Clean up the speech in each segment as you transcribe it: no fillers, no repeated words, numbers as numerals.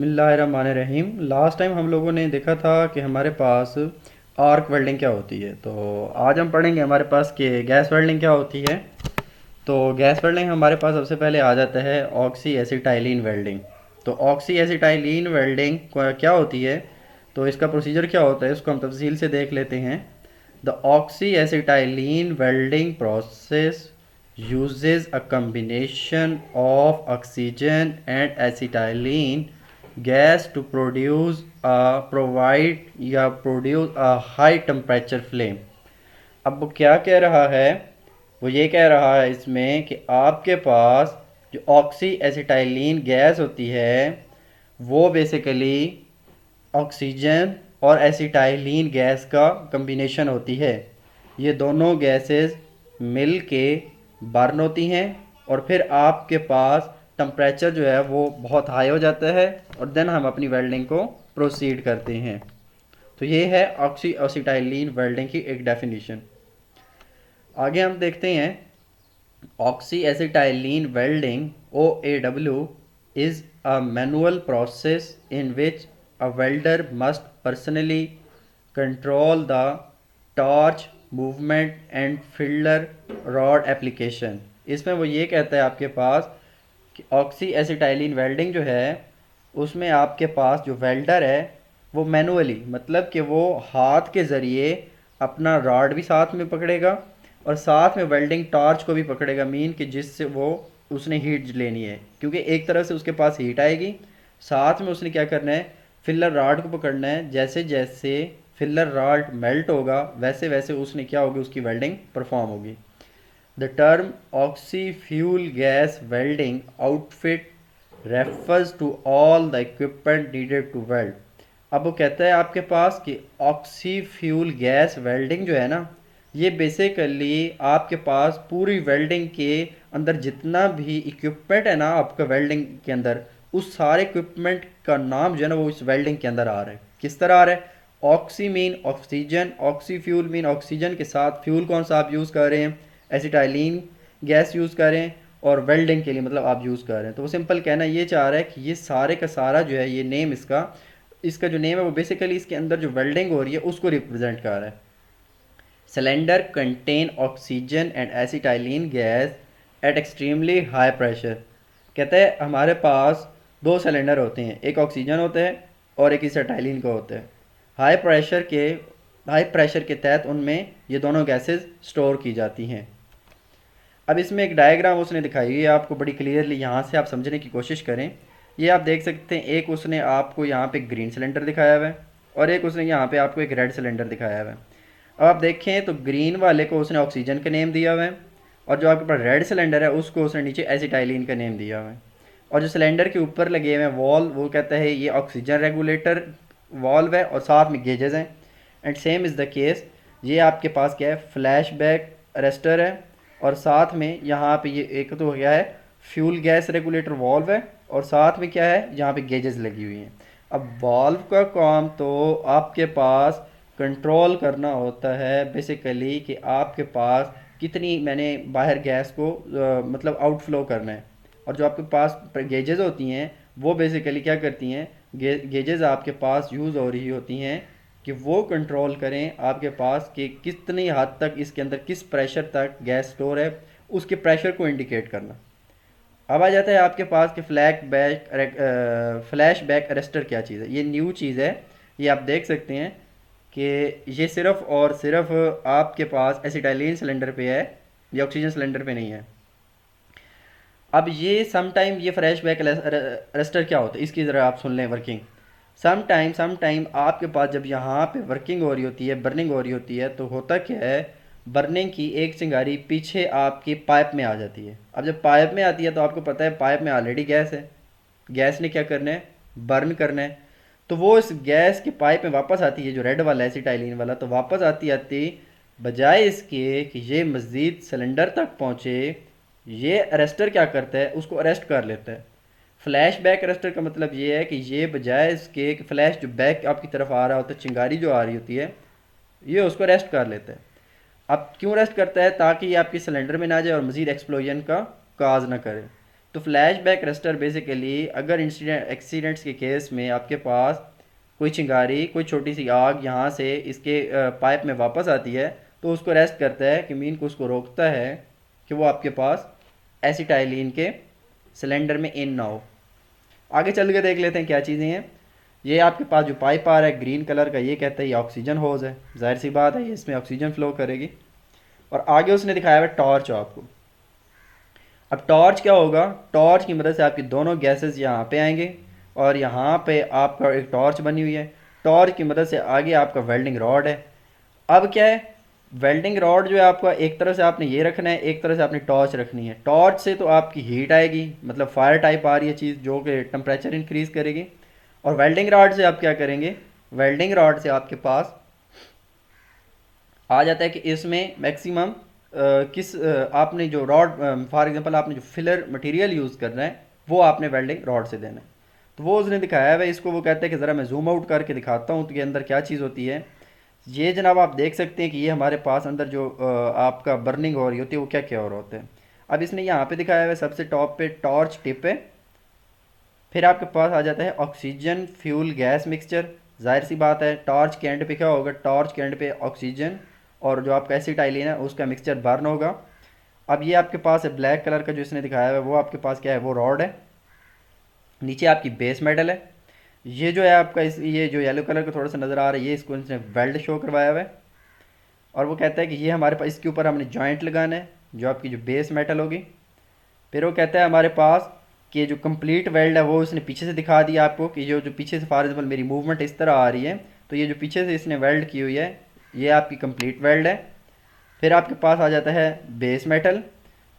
बिस्मिल्लाहिर्रहमानिर्रहीम। Last time हम लोगों ने देखा था कि हमारे पास आर्क वेल्डिंग क्या होती है। तो आज हम पढ़ेंगे हमारे पास कि गैस वेल्डिंग क्या होती है। तो गैस वेल्डिंग हमारे पास सबसे पहले आ जाता है ऑक्सी एसिटाइलिन वेल्डिंग। तो ऑक्सी एसिटाइलिन वेल्डिंग क्या होती है, तो इसका प्रोसीजर क्या होता है इसको हम तफसील से देख लेते हैं। The oxy acetylene welding process uses a combination of oxygen and acetylene gas to produce a high temperature flame। अब वो क्या कह रहा है, वो ये कह रहा है इसमें कि आपके पास जो ऑक्सी एसिटाइलिन गैस होती है वो बेसिकली ऑक्सीजन और एसिटाइलिन गैस का कम्बिनेशन होती है। ये दोनों गैसेस मिल के बर्न होती हैं और फिर आपके पास टम्परेचर जो है वो बहुत हाई हो जाता है और देन हम अपनी वेल्डिंग को प्रोसीड करते हैं। तो ये है ऑक्सी एसिटाइलिन वेल्डिंग की एक डेफिनेशन। आगे हम देखते हैं oxy acetylene welding OAW is a manual process in which a welder must personally control the torch movement and filler rod application। इसमें वो ये कहता है आपके पास कि ऑक्सी एसिटाइलिन वेल्डिंग जो है उसमें आपके पास जो वेल्डर है वो मैनुअली मतलब कि वो हाथ के ज़रिए अपना रॉड भी साथ में पकड़ेगा और साथ में वेल्डिंग टॉर्च को भी पकड़ेगा, मीन कि जिससे वो उसने हीट लेनी है, क्योंकि एक तरफ से उसके पास हीट आएगी, साथ में उसने क्या करना है फिलर रॉड को पकड़ना है। जैसे जैसे फिलर रॉड मेल्ट होगा वैसे वैसे उसने क्या होगी उसकी वेल्डिंग परफॉर्म होगी। The term oxy-fuel gas welding outfit refers to all the equipment needed to weld। अब वो कहता है आपके पास कि ऑक्सी फ्यूल गैस वेल्डिंग जो है ना, ये बेसिकली आपके पास पूरी वेल्डिंग के अंदर जितना भी इक्विपमेंट है ना आपका वेल्डिंग के अंदर, उस सारे इक्विपमेंट का नाम जो है ना वो इस वेल्डिंग के अंदर आ रहा है। किस तरह आ रहा है? Oxy mean oxygen, oxy fuel mean oxygen के साथ फ्यूल कौन सा आप यूज़ कर रहे हैं, एसिटाइलिन गैस यूज़ करें, और वेल्डिंग के लिए मतलब आप यूज़ कर रहे हैं। तो वो सिंपल कहना ये चाह रहा है कि ये सारे का सारा जो है ये नेम इसका इसका जो नेम है वो बेसिकली इसके अंदर जो वेल्डिंग हो रही है उसको रिप्रेजेंट कर रहा है। Cylinder contain oxygen and acetylene gas at extremely high pressure. कहते हैं हमारे पास दो सिलेंडर होते हैं, एक ऑक्सीजन होता है और एक एसिटाइलिन का होता है। हाई प्रेशर के हाई प्रेशर के तहत उनमें ये दोनों गैसेस स्टोर की जाती हैं। अब इसमें एक डायग्राम उसने दिखाई हुई है आपको बड़ी क्लियरली, यहाँ से आप समझने की कोशिश करें। ये आप देख सकते हैं, एक उसने आपको यहाँ पे ग्रीन सिलेंडर दिखाया हुआ है और एक उसने यहाँ पे आपको एक रेड सिलेंडर दिखाया हुआ है। अब आप देखें तो ग्रीन वाले को उसने ऑक्सीजन का नेम दिया हुआ है और जो आपके पास रेड सिलेंडर है उसको उसने नीचे एसिटाइलिन का नेम दिया हुआ है। और जो सिलेंडर के ऊपर लगे हुए हैं वॉल्व वो कहता है ये ऑक्सीजन रेगुलेटर वॉल्व है और साथ में गेजेस हैं। And same is the case, ये आपके पास क्या है फ्लैश बैक अरेस्टर है और साथ में यहाँ पे ये एक तो हो गया है फ्यूल गैस रेगुलेटर वॉल्व है और साथ में क्या है यहाँ पे गेजेस लगी हुई हैं। अब वॉल्व का काम तो आपके पास कंट्रोल करना होता है बेसिकली कि आपके पास कितनी मैंने बाहर गैस को मतलब आउटफ्लो करना है। और जो आपके पास गेजेस होती हैं वो बेसिकली क्या करती हैं, गेजेस आपके पास यूज़ हो रही होती हैं कि वो कंट्रोल करें आपके पास कि कितनी हद तक इसके अंदर किस प्रेशर तक गैस स्टोर है, उसके प्रेशर को इंडिकेट करना। अब आ जाता है आपके पास कि फ्लैश बैक अरेस्टर क्या चीज़ है। ये न्यू चीज़ है, ये आप देख सकते हैं कि ये सिर्फ और सिर्फ आपके पास एसिटाइलिन सिलेंडर पे है, ये ऑक्सीजन सिलेंडर पे नहीं है। अब ये सम टाइम ये फ्लैश बैक अरेस्टर क्या होता है इसकी ज़रा आप सुन लें वर्किंग। सम टाइम आपके पास जब यहाँ पे वर्किंग हो रही होती है, बर्निंग हो रही होती है, तो होता क्या है बर्निंग की एक चिंगारी पीछे आपकी पाइप में आ जाती है। अब जब पाइप में आती है तो आपको पता है पाइप में ऑलरेडी गैस है, गैस ने क्या करना है बर्न करना है। तो वो इस गैस के पाइप में वापस आती है जो रेड वाला एसिटाइलिन वाला, तो वापस आती आती बजाय इसके कि ये मज़ीद सिलेंडर तक पहुँचे, ये अरेस्टर क्या करता है उसको अरेस्ट कर लेता है। फ्लैश बैक अरेस्टर का मतलब ये है कि ये बजाय इसके कि फ्लैश जो बैक आपकी तरफ आ रहा होता है, चिंगारी जो आ रही होती है, ये उसको अरेस्ट कर लेता है। अब क्यों अरेस्ट करता है? ताकि ये आपके सिलेंडर में ना जाए और मज़ीद एक्सप्लोजन का काज ना करे। तो फ्लैश बैक रस्टर बेसिकली अगर एक्सीडेंट्स के केस में आपके पास कोई चिंगारी, कोई छोटी सी आग यहाँ से इसके पाइप में वापस आती है, तो उसको रेस्ट करता है कि मीन को उसको रोकता है कि वो आपके पास एसिटाइलिन के सिलेंडर में इन ना हो। आगे चल के देख लेते हैं क्या चीज़ें हैं। ये आपके पास जो पाइप आ रहा है ग्रीन कलर का, ये कहता है ये ऑक्सीजन होज है, जाहिर सी बात है ये इसमें ऑक्सीजन फ्लो करेगी। और आगे उसने दिखाया हुआ टॉर्च आपको। अब टॉर्च क्या होगा, टॉर्च की मदद से आपकी दोनों गैसेस यहाँ पे आएंगे और यहाँ पे आपका एक टॉर्च बनी हुई है। टॉर्च की मदद से आगे आपका वेल्डिंग रॉड है। अब क्या है, वेल्डिंग रॉड जो है आपका एक तरह से आपने ये रखना है, एक तरह से आपने टॉर्च रखनी है। टॉर्च से तो आपकी हीट आएगी, मतलब फायर टाइप आ रही है चीज़ जो कि टेम्परेचर इंक्रीज करेगी। और वेल्डिंग रॉड से आप क्या करेंगे, वेल्डिंग रॉड से आपके पास आ जाता है कि इसमें मैक्सिमम आपने जो रॉड, फॉर एग्जांपल आपने जो फिलर मटेरियल यूज़ करना है वो आपने वेल्डिंग रॉड से देना है। तो वो उसने दिखाया है इसको। वो कहते हैं कि ज़रा मैं जूम आउट करके दिखाता हूँ तो के अंदर क्या चीज़ होती है। ये जनाब आप देख सकते हैं कि ये हमारे पास अंदर जो आपका बर्निंग हो रही होती है वो क्या क्या हो रहा होता है। अब इसने यहाँ पे दिखाया हुआ है सबसे टॉप पे टॉर्च टिप है। फिर आपके पास आ जाता है ऑक्सीजन फ्यूल गैस मिक्सचर। जाहिर सी बात है टॉर्च के एंड पे क्या होगा, टॉर्च के एंड पे ऑक्सीजन और जो आपका एसिटाइलिन है उसका मिक्सचर बर्न होगा। अब ये आपके पास है ब्लैक कलर का जो इसने दिखाया हुआ है, वो आपके पास क्या है, वो रॉड है। नीचे आपकी बेस मेटल है। ये जो है आपका ये जो येलो कलर का थोड़ा सा नज़र आ रहा है, ये इसको इसने वेल्ड शो करवाया हुआ है। और वो कहता है कि ये हमारे पास इसके ऊपर हमने जॉइंट लगाना है जो आपकी जो बेस मेटल होगी। फिर वो कहता है हमारे पास कि जो कंप्लीट वेल्ड है वो उसने पीछे से दिखा दिया आपको कि जो जो पीछे से फॉर एग्जाम्पल मेरी मूवमेंट इस तरह आ रही है तो ये जो पीछे से इसने वेल्ड की हुई है ये आपकी कंप्लीट वेल्ड है। फिर आपके पास आ जाता है बेस मेटल।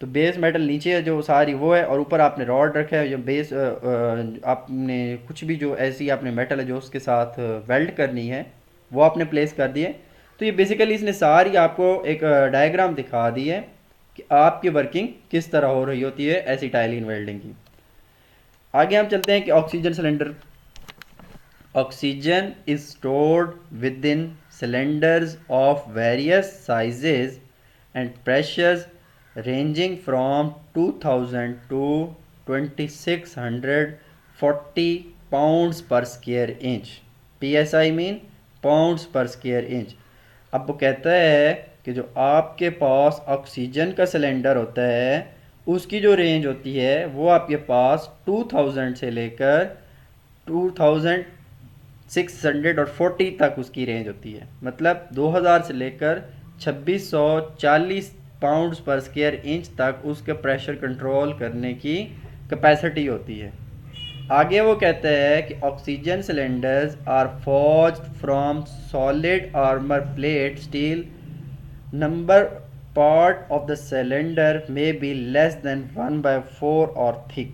तो बेस मेटल नीचे जो सारी वो है और ऊपर आपने रॉड रखा है जो बेस आपने कुछ भी जो ऐसी आपने मेटल है जो उसके साथ वेल्ड करनी है वो आपने प्लेस कर दिए। तो ये बेसिकली इसने सारी आपको एक डायग्राम दिखा दी है कि आपकी वर्किंग किस तरह हो रही होती है एसिटाइलिन वेल्डिंग की। आगे हम चलते हैं कि oxygen cylinder. Oxygen is stored with in cylinders of various sizes and pressures ranging from 2000 to 2640 pounds per square inch। psi mean pounds पर स्क्वायर इंच। अब वो कहता है कि जो आपके पास ऑक्सीजन का सिलेंडर होता है उसकी जो रेंज होती है वो आपके पास 2000 से लेकर 2640 तक उसकी रेंज होती है। मतलब 2000 से लेकर 2640 पाउंड्स पर स्क्वायर इंच तक उसके प्रेशर कंट्रोल करने की कैपेसिटी होती है। आगे वो कहते हैं कि oxygen cylinders are forged from solid armour plate steel. Number part of the cylinder may be less than 1/4 और थिक।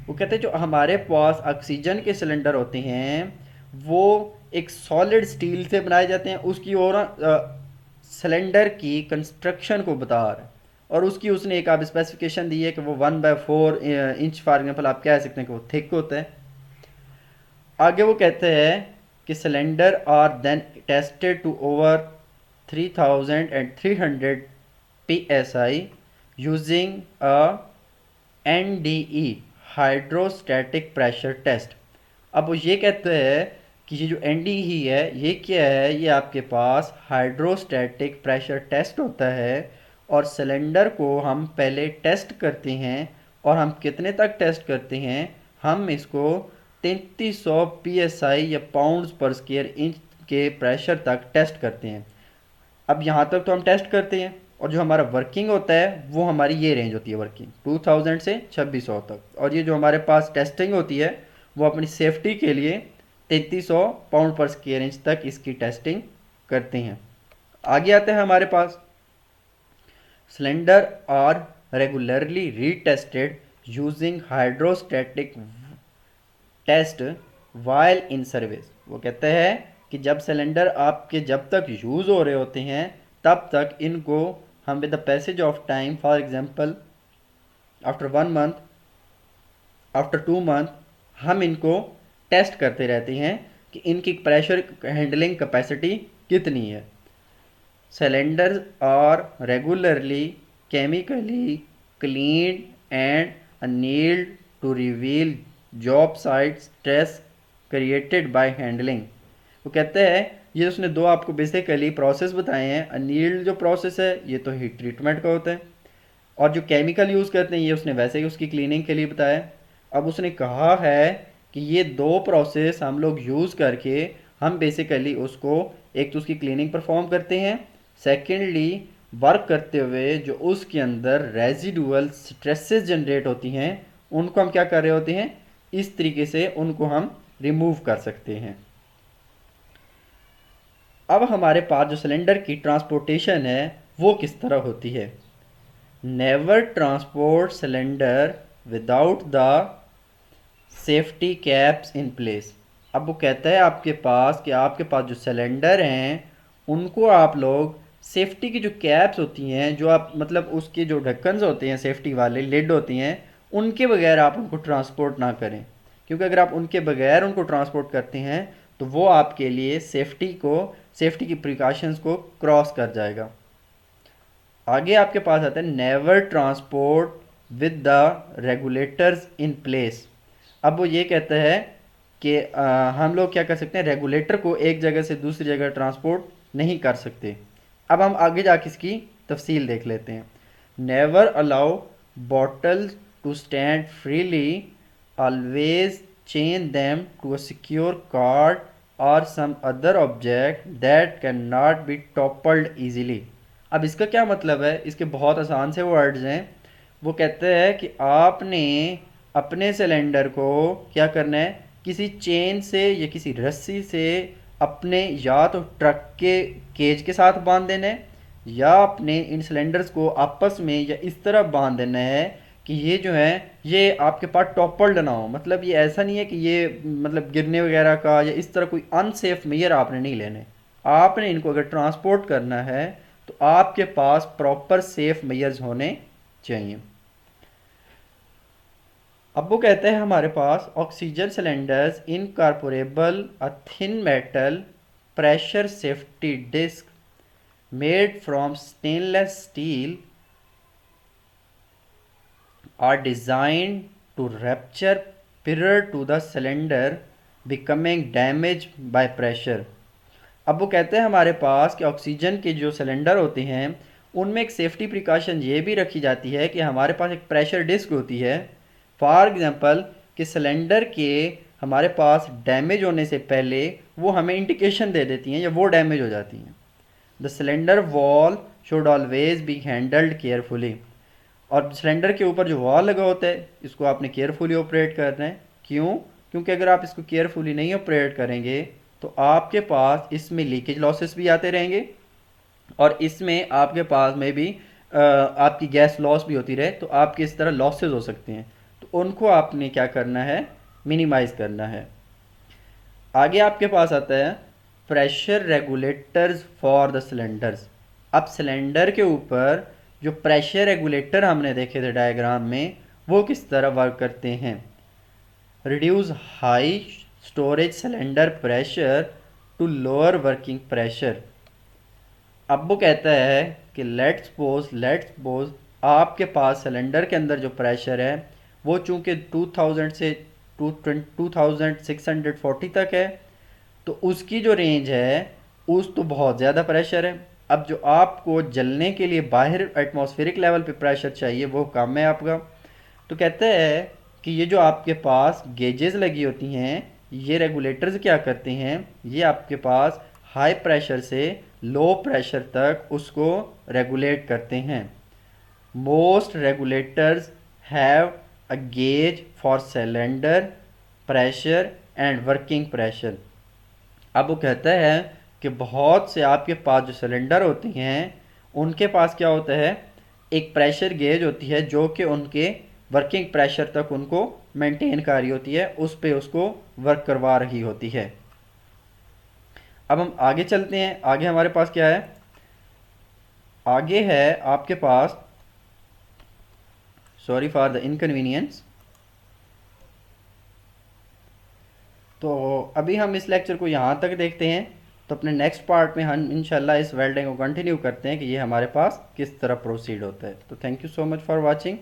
वो कहते हैं जो हमारे पास ऑक्सीजन के सिलेंडर होते हैं वो एक सॉलिड स्टील से बनाए जाते हैं। उसकी और सिलेंडर की कंस्ट्रक्शन को बता रहा है और उसकी उसने एक आप स्पेसिफिकेशन दी है कि वो 1/4 इंच फॉर एग्जाम्पल आप कह सकते हैं कि वो थिक होता है। आगे वो कहते हैं कि cylinder are then tested to over 3300 psi using a NDE hydrostatic pressure test. अब वो ये कहते हैं कि ये जो NDE है ये क्या है, ये आपके पास हाइड्रोस्टैटिक प्रेशर टेस्ट होता है और सिलेंडर को हम पहले टेस्ट करते हैं। और हम कितने तक टेस्ट करते हैं, हम इसको 3300 psi या पाउंड्स पर स्क्वायर इंच के प्रेशर तक टेस्ट करते हैं। अब यहाँ तक तो हम टेस्ट करते हैं और जो हमारा वर्किंग होता है वो हमारी ये रेंज होती है वर्किंग 2000 से 2600 तक। और ये जो हमारे पास टेस्टिंग होती है वो अपनी सेफ्टी के लिए 3300 पाउंड पर स्क्वायर इंच तक इसकी टेस्टिंग करते हैं। आगे आते हैं हमारे पास cylinder are regularly retested using hydrostatic test while in service. वो कहते हैं कि जब सिलेंडर आपके जब तक यूज़ हो रहे होते हैं तब तक इनको हम with the passage of time for example after 1 month, after 2 month हम इनको टेस्ट करते रहते हैं कि इनकी प्रेशर हैंडलिंग कैपेसिटी कितनी है। Cylinder are regularly chemically clean and annealed to reveal job site stress created by handling। वो कहते हैं ये उसने दो आपको बेसिकली प्रोसेस बताए हैं। अनील्ड जो प्रोसेस है ये तो हीट ट्रीटमेंट का होता है, और जो केमिकल यूज़ करते हैं ये उसने वैसे ही उसकी क्लीनिंग के लिए बताया। अब उसने कहा है कि ये दो प्रोसेस हम लोग यूज़ करके हम बेसिकली उसको एक तो उसकी क्लीनिंग परफॉर्म करते हैं, सेकेंडली वर्क करते हुए जो उसके अंदर रेजिडुअल स्ट्रेसेस जनरेट होती हैं उनको हम क्या कर रहे होते हैं, इस तरीके से उनको हम रिमूव कर सकते हैं। अब हमारे पास जो सिलेंडर की ट्रांसपोर्टेशन है वो किस तरह होती है। Never transport cylinder without the safety caps in place. अब वो कहता है आपके पास कि आपके पास जो सिलेंडर हैं उनको आप लोग सेफ्टी की जो कैप्स होती हैं, जो आप मतलब उसके जो ढक्कन होते हैं सेफ्टी वाले लिड होती हैं, उनके बगैर आप उनको ट्रांसपोर्ट ना करें, क्योंकि अगर आप उनके बगैर उनको ट्रांसपोर्ट करते हैं तो वो आपके लिए सेफ्टी की प्रिकॉशंस को क्रॉस कर जाएगा। आगे आपके पास आता है never transport with the regulators in place. अब वो ये कहता है कि हम लोग क्या कर सकते हैं, रेगुलेटर को एक जगह से दूसरी जगह ट्रांसपोर्ट नहीं कर सकते। अब हम आगे जाके इसकी तफसील देख लेते हैं। Never allow bottles to stand freely, always chain them to a secure card और some other object that can not be toppled easily. अब इसका क्या मतलब है, इसके बहुत आसान से वर्ड्स हैं। वो कहते हैं कि आपने अपने सिलेंडर को क्या करना है, किसी चेन से या किसी रस्सी से अपने या तो ट्रक के केज के साथ बांध देना है, या अपने इन सिलेंडर्स को आपस में या इस तरह बांध देना है कि ये जो है ये आपके पास टॉपल्ड ना हो। मतलब ये ऐसा नहीं है कि ये मतलब गिरने वगैरह का या इस तरह कोई अनसेफ मेजर आपने नहीं लेने। आपने इनको अगर ट्रांसपोर्ट करना है तो आपके पास प्रॉपर सेफ मेजर्स होने चाहिए। अब वो कहते हैं हमारे पास oxygen cylinders incorporable a thin metal pressure safety disc made from stainless steel are designed to rupture prior to the cylinder becoming damaged by pressure। अब वो कहते हैं हमारे पास कि ऑक्सीजन के जो सिलेंडर होते हैं उनमें एक सेफ्टी प्रिकॉशन ये भी रखी जाती है कि हमारे पास एक प्रेशर डिस्क होती है, फॉर एग्जांपल कि सिलेंडर के हमारे पास डैमेज होने से पहले वो हमें इंडिकेशन दे देती हैं या वो डैमेज हो जाती हैं। The cylinder wall should always be handled carefully. और सिलेंडर के ऊपर जो वॉल लगा होता है इसको आपने केयरफुली ऑपरेट करना है। क्यों? क्योंकि अगर आप इसको केयरफुली नहीं ऑपरेट करेंगे तो आपके पास इसमें लीकेज लॉसेस भी आते रहेंगे और इसमें आपके पास में भी आपकी गैस लॉस भी होती रहे, तो आपके इस तरह लॉसेस हो सकते हैं। तो उनको आपने क्या करना है, मिनिमाइज़ करना है। आगे आपके पास आता है pressure regulators for the cylinders. अब सिलेंडर के ऊपर जो प्रेशर रेगुलेटर हमने देखे थे डायग्राम में वो किस तरह वर्क करते हैं। Reduce high storage cylinder pressure to lower working pressure. अब वो कहता है कि लेट्स सपोज आपके पास सिलेंडर के अंदर जो प्रेशर है वो चूंकि 2000 से 2640 तक है, तो उसकी जो रेंज है उस तो बहुत ज़्यादा प्रेशर है। अब जो आपको जलने के लिए बाहर एटमॉस्फेरिक लेवल पे प्रेशर चाहिए वो कम है आपका। तो कहते हैं कि ये जो आपके पास गेजेस लगी होती हैं ये रेगुलेटर्स क्या करते हैं, ये आपके पास हाई प्रेशर से लो प्रेशर तक उसको रेगुलेट करते हैं। Most regulators have a gauge for cylinder pressure and working pressure. अब वो कहता है कि बहुत से आपके पास जो सिलेंडर होते हैं उनके पास क्या होता है, एक प्रेशर गेज होती है जो कि उनके वर्किंग प्रेशर तक उनको मेंटेन कर रही होती है, उस पे उसको वर्क करवा रही होती है। अब हम आगे चलते हैं। आगे हमारे पास क्या है, आगे है आपके पास, सॉरी फॉर द इनकन्वीनियंस। तो अभी हम इस लेक्चर को यहाँ तक देखते हैं, तो अपने नेक्स्ट पार्ट में हम इंशाल्लाह इस वेल्डिंग को कंटिन्यू करते हैं कि ये हमारे पास किस तरह प्रोसीड होता है। तो thank you so much for watching.